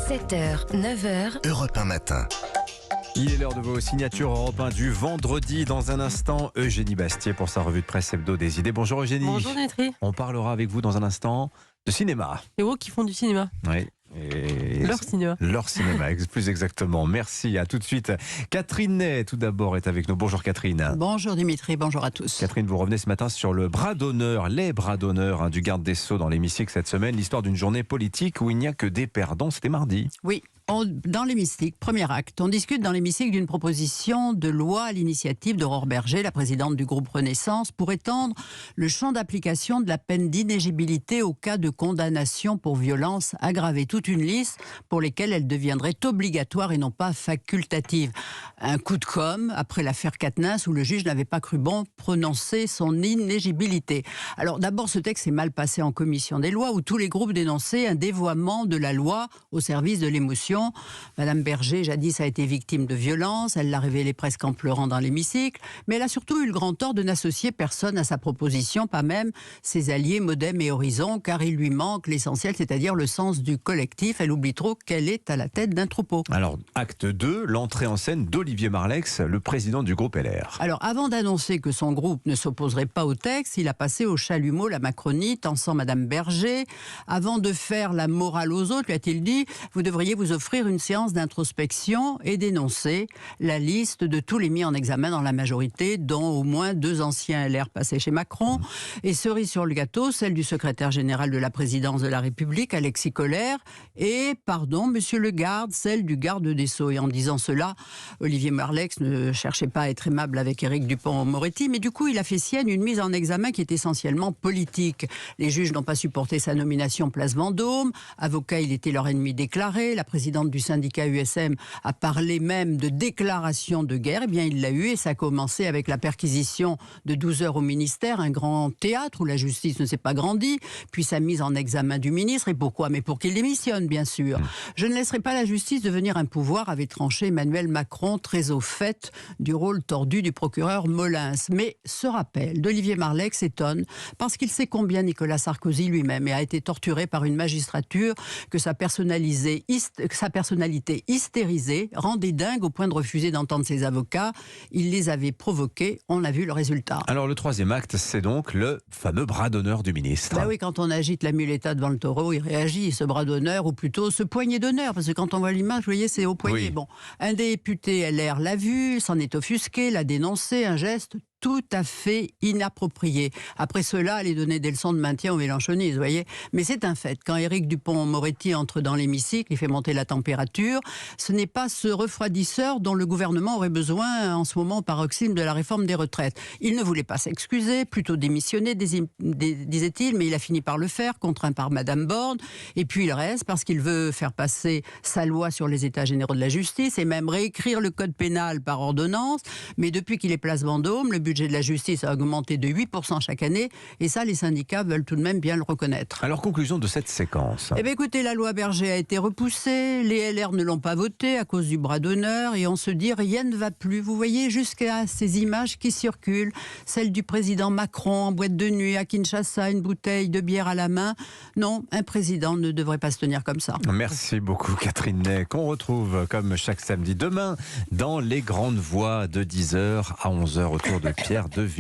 7h, 9h, Europe 1 matin. Il est l'heure de vos signatures Europe 1 du vendredi. Dans un instant, Eugénie Bastier pour sa revue de presse hebdo des idées. Bonjour Eugénie. Bonjour Dimitri. On parlera avec vous dans un instant de cinéma. Les gros qui font du cinéma. Oui. Et Leur cinéma. Leur cinéma, plus exactement. Merci, à tout de suite. Catherine Ney, tout d'abord, est avec nous. Bonjour Catherine. Bonjour Dimitri, bonjour à tous. Catherine, vous revenez ce matin sur le bras d'honneur, les bras d'honneur du garde des Sceaux dans l'hémicycle cette semaine. L'histoire d'une journée politique où il n'y a que des perdants. C'était mardi. Oui. Dans l'hémicycle, premier acte, on discute dans l'hémicycle d'une proposition de loi à l'initiative d'Aurore Berger, la présidente du groupe Renaissance, pour étendre le champ d'application de la peine d'inéligibilité au cas de condamnation pour violence aggravée. Toute une liste pour lesquelles elle deviendrait obligatoire et non pas facultative. Un coup de com' après l'affaire Quatennens où le juge n'avait pas cru bon prononcer son inéligibilité. Alors d'abord, ce texte est mal passé en commission des lois où tous les groupes dénonçaient un dévoiement de la loi au service de l'émotion. Madame Berger, jadis, a été victime de violences. Elle l'a révélé presque en pleurant dans l'hémicycle. Mais elle a surtout eu le grand tort de n'associer personne à sa proposition, pas même ses alliés Modem et Horizon, car il lui manque l'essentiel, c'est-à-dire le sens du collectif. Elle oublie trop qu'elle est à la tête d'un troupeau. Alors, acte 2, l'entrée en scène d'Olivier Marleix, le président du groupe LR. Alors, avant d'annoncer que son groupe ne s'opposerait pas au texte, il a passé au chalumeau la Macronie, tensant Madame Berger. Avant de faire la morale aux autres, lui a-t-il dit, vous devriez vous offrir une séance d'introspection et dénoncer la liste de tous les mis en examen dans la majorité, dont au moins 2 anciens LR passés chez Macron. Et cerise sur le gâteau, celle du secrétaire général de la présidence de la République, Alexis Collère, et, pardon, monsieur le garde, celle du garde des Sceaux. Et en disant cela, Olivier Marleix ne cherchait pas à être aimable avec Éric Dupond-Moretti, mais du coup, il a fait sienne une mise en examen qui est essentiellement politique. Les juges n'ont pas supporté sa nomination place Vendôme. Avocat, il était leur ennemi déclaré. La présidente du syndicat USM a parlé même de déclaration de guerre. Eh bien, il l'a eu et ça a commencé avec la perquisition de 12 heures au ministère, un grand théâtre où la justice ne s'est pas grandie, puis sa mise en examen du ministre. Et pourquoi ? Mais pour qu'il démissionne, bien sûr. Je ne laisserai pas la justice devenir un pouvoir, avait tranché Emmanuel Macron, très au fait du rôle tordu du procureur Molins. Mais ce rappel d'Olivier Marleix s'étonne parce qu'il sait combien Nicolas Sarkozy lui-même a été torturé par une magistrature que sa personnalité hystérisée rendait dingue au point de refuser d'entendre ses avocats. Il les avait provoqués, on a vu le résultat. Alors le troisième acte, c'est donc le fameux bras d'honneur du ministre. Ben oui, quand on agite la muleta devant le taureau, il réagit, ce bras d'honneur, ou plutôt ce poignet d'honneur, parce que quand on voit l'image, vous voyez, c'est au poignet. Oui. Bon, un député LR l'a vu, s'en est offusqué, l'a dénoncé, un geste tout à fait inapproprié. Après cela, aller donner des leçons de maintien aux mélanchonistes, vous voyez. Mais c'est un fait. Quand Éric Dupond-Moretti entre dans l'hémicycle, il fait monter la température. Ce n'est pas ce refroidisseur dont le gouvernement aurait besoin en ce moment au paroxysme de la réforme des retraites. Il ne voulait pas s'excuser, plutôt démissionner, disait-il, mais il a fini par le faire, contraint par Madame Borne. Et puis il reste parce qu'il veut faire passer sa loi sur les états généraux de la justice et même réécrire le code pénal par ordonnance. Mais depuis qu'il est place Vendôme, le budget de la justice a augmenté de 8% chaque année, et ça, les syndicats veulent tout de même bien le reconnaître. Alors, conclusion de cette séquence. Eh bien, écoutez, la loi Berger a été repoussée, les LR ne l'ont pas votée à cause du bras d'honneur, et on se dit, rien ne va plus. Vous voyez, jusqu'à ces images qui circulent, celle du président Macron en boîte de nuit à Kinshasa, une bouteille de bière à la main. Non, un président ne devrait pas se tenir comme ça. Merci beaucoup Catherine Ney, qu'on retrouve comme chaque samedi demain dans les grandes voix de 10h à 11h autour de Pierre Deville.